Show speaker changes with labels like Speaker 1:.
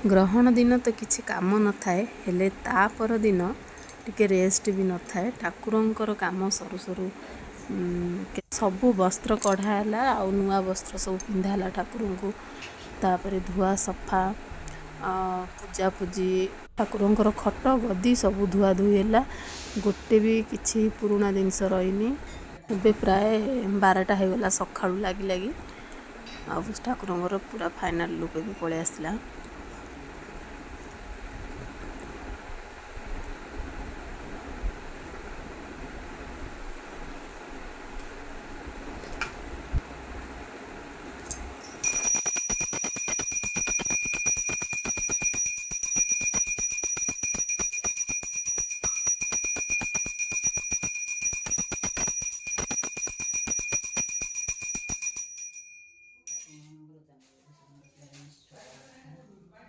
Speaker 1: ଗ୍ରହଣ ଦିନ ତ କିଛି କାମ ନଥାଏ, ହେଲେ ତା ପରଦିନ ଟିକେ ରେଷ୍ଟ ବି ନଥାଏ। ଠାକୁରଙ୍କର କାମ ସରୁ ସରୁ ସବୁ ବସ୍ତ୍ର କଢ଼ା ହେଲା, ଆଉ ନୂଆ ବସ୍ତ୍ର ସବୁ ପିନ୍ଧା ହେଲା ଠାକୁରଙ୍କୁ। ତାପରେ ଧୁଆ ସଫା, ପୂଜାପୂଜି, ଠାକୁରଙ୍କର ଖଟ ଗଦି ସବୁ ଧୁଆଧୁଇ ହେଲା। ଗୋଟେ ବି କିଛି ପୁରୁଣା ଜିନିଷ ରହିନି। ଏବେ ପ୍ରାୟ 12ଟା ହେଇଗଲା ସକାଳୁ ଲାଗି ଆଉ ଠାକୁରଙ୍କର ପୁରା ଫାଇନାଲ୍ ଲୁକ୍ ବି ପଳେଇ ଆସିଲା।